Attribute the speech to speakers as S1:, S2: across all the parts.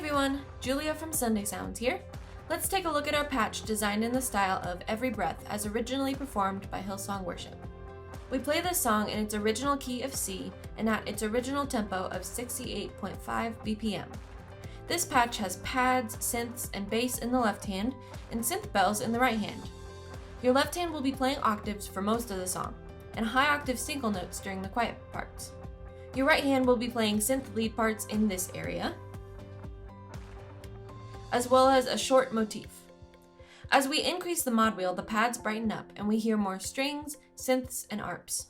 S1: everyone, Julia from Sunday Sounds here. Let's take a look at our patch designed in the style of Every Breath as originally performed by Hillsong Worship. We play this song in its original key of C and at its original tempo of 68.5 BPM. This patch has pads, synths, and bass in the left hand and synth bells in the right hand. Your left hand will be playing octaves for most of the song and high octave single notes during the quiet parts. Your right hand will be playing synth lead parts in this area, as well as a short motif. As we increase the mod wheel, the pads brighten up and we hear more strings, synths, and arps.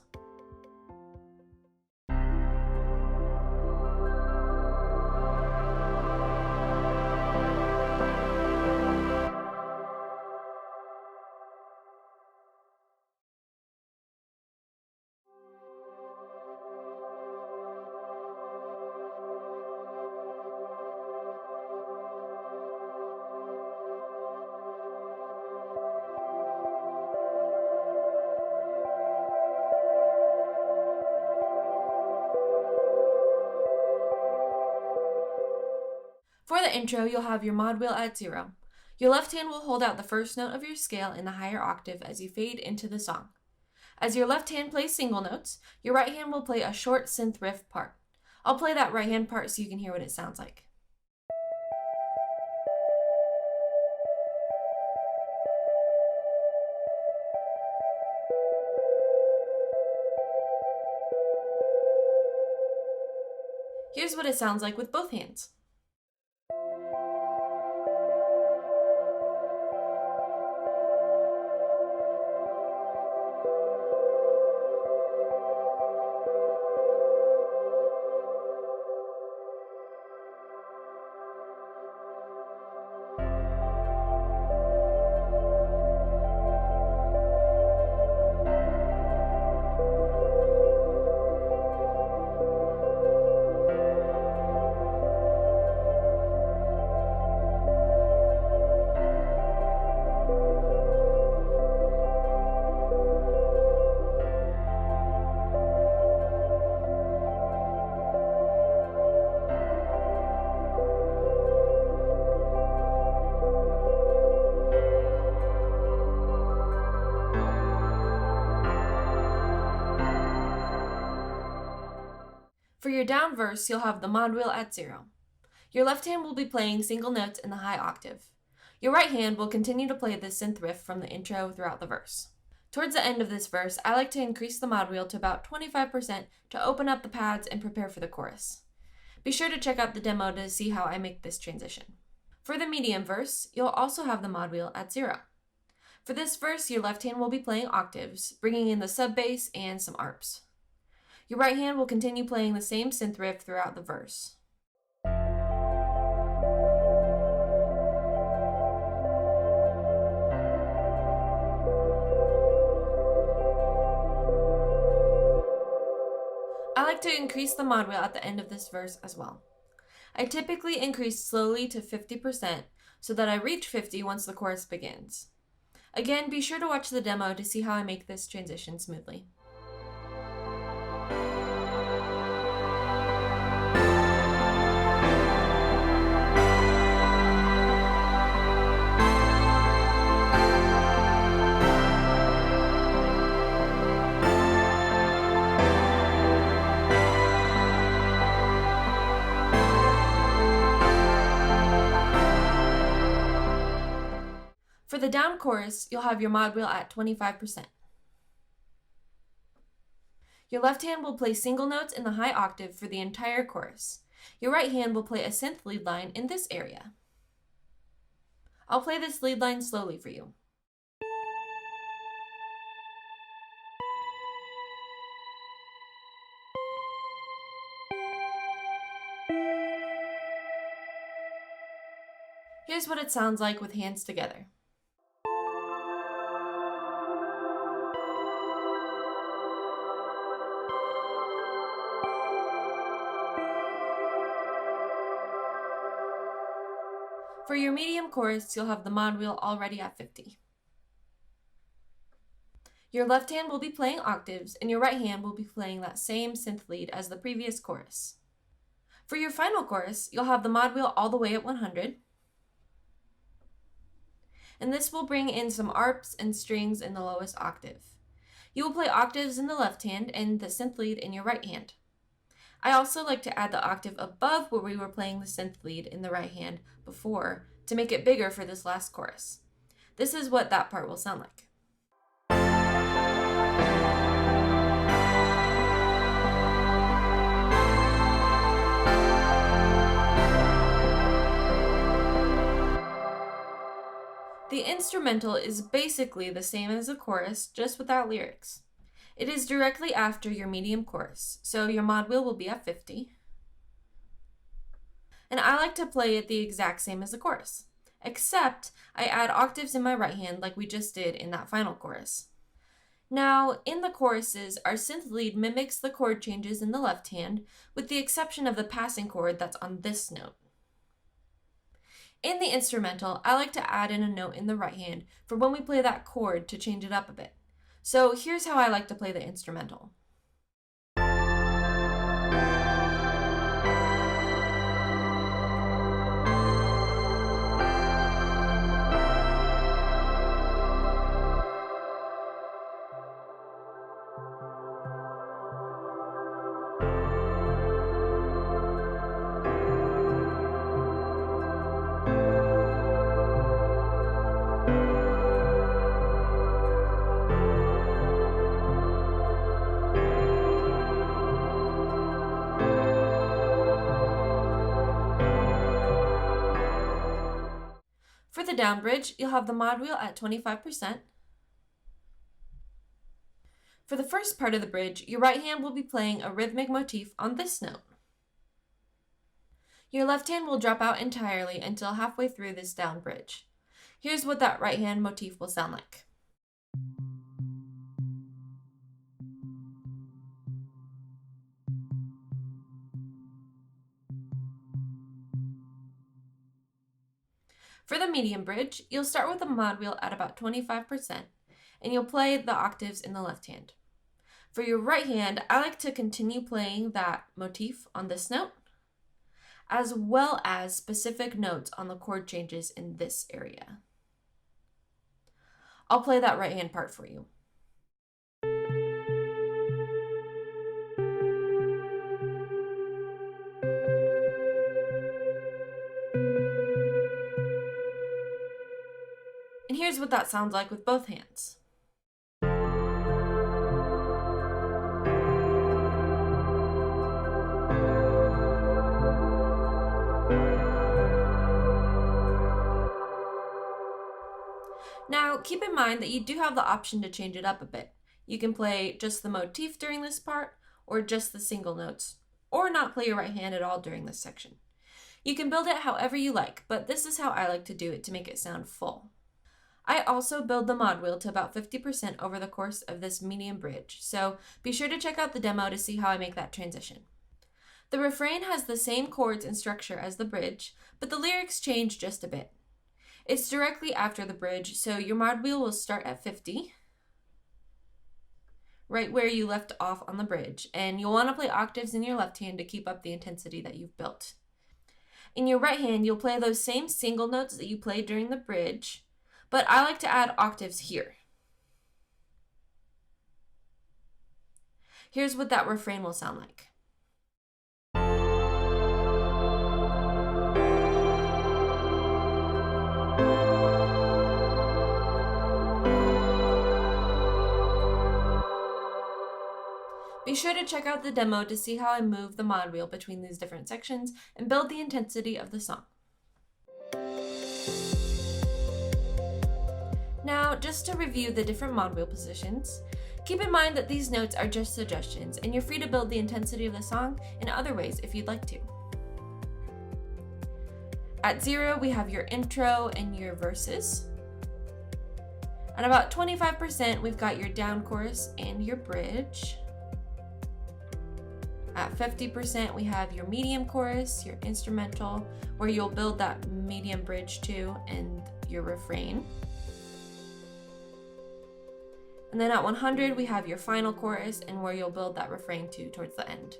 S1: For the intro, you'll have your mod wheel at 0. Your left hand will hold out the first note of your scale in the higher octave as you fade into the song. As your left hand plays single notes, your right hand will play a short synth riff part. I'll play that right hand part so you can hear what it sounds like. Here's what it sounds like with both hands. For your down verse, you'll have the mod wheel at 0. Your left hand will be playing single notes in the high octave. Your right hand will continue to play the synth riff from the intro throughout the verse. Towards the end of this verse, I like to increase the mod wheel to about 25% to open up the pads and prepare for the chorus. Be sure to check out the demo to see how I make this transition. For the medium verse, you'll also have the mod wheel at 0. For this verse, your left hand will be playing octaves, bringing in the sub bass and some arps. Your right hand will continue playing the same synth riff throughout the verse. I like to increase the mod wheel at the end of this verse as well. I typically increase slowly to 50% so that I reach 50 once the chorus begins. Again, be sure to watch the demo to see how I make this transition smoothly. For the down chorus, you'll have your mod wheel at 25%. Your left hand will play single notes in the high octave for the entire chorus. Your right hand will play a synth lead line in this area. I'll play this lead line slowly for you. Here's what it sounds like with hands together. For your medium chorus, you'll have the mod wheel already at 50. Your left hand will be playing octaves, and your right hand will be playing that same synth lead as the previous chorus. For your final chorus, you'll have the mod wheel all the way at 100. And this will bring in some arps and strings in the lowest octave. You will play octaves in the left hand and the synth lead in your right hand. I also like to add the octave above where we were playing the synth lead in the right hand before to make it bigger for this last chorus. This is what that part will sound like. The instrumental is basically the same as the chorus, just without lyrics. It is directly after your medium chorus, so your mod wheel will be at 50. And I like to play it the exact same as the chorus, except I add octaves in my right hand like we just did in that final chorus. Now, in the choruses, our synth lead mimics the chord changes in the left hand, with the exception of the passing chord that's on this note. In the instrumental, I like to add in a note in the right hand for when we play that chord to change it up a bit. So here's how I like to play the instrumental. For the down bridge, you'll have the mod wheel at 25%. For the first part of the bridge, your right hand will be playing a rhythmic motif on this note. Your left hand will drop out entirely until halfway through this down bridge. Here's what that right hand motif will sound like. For the medium bridge, you'll start with the mod wheel at about 25%, and you'll play the octaves in the left hand. For your right hand, I like to continue playing that motif on this note, as well as specific notes on the chord changes in this area. I'll play that right hand part for you. And here's what that sounds like with both hands. Now, keep in mind that you do have the option to change it up a bit. You can play just the motif during this part, or just the single notes, or not play your right hand at all during this section. You can build it however you like, but this is how I like to do it to make it sound full. I also build the mod wheel to about 50% over the course of this medium bridge, so be sure to check out the demo to see how I make that transition. The refrain has the same chords and structure as the bridge, but the lyrics change just a bit. It's directly after the bridge, so your mod wheel will start at 50, right where you left off on the bridge, and you'll want to play octaves in your left hand to keep up the intensity that you've built. In your right hand, you'll play those same single notes that you played during the bridge, but I like to add octaves here. Here's what that refrain will sound like. Be sure to check out the demo to see how I move the mod wheel between these different sections and build the intensity of the song. Now, just to review the different mod wheel positions, keep in mind that these notes are just suggestions and you're free to build the intensity of the song in other ways if you'd like to. At 0, we have your intro and your verses. At about 25%, we've got your down chorus and your bridge. At 50%, we have your medium chorus, your instrumental, where you'll build that medium bridge to, and your refrain. And then at 100, we have your final chorus and where you'll build that refrain to towards the end.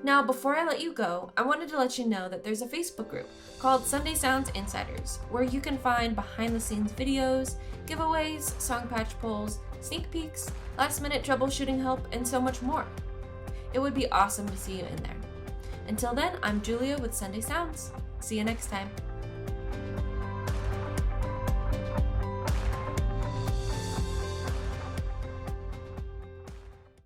S1: Now, before I let you go, I wanted to let you know that there's a Facebook group called Sunday Sounds Insiders, where you can find behind-the-scenes videos, giveaways, song patch polls, sneak peeks, last-minute troubleshooting help, and so much more. It would be awesome to see you in there. Until then, I'm Julia with Sunday Sounds. See you next time.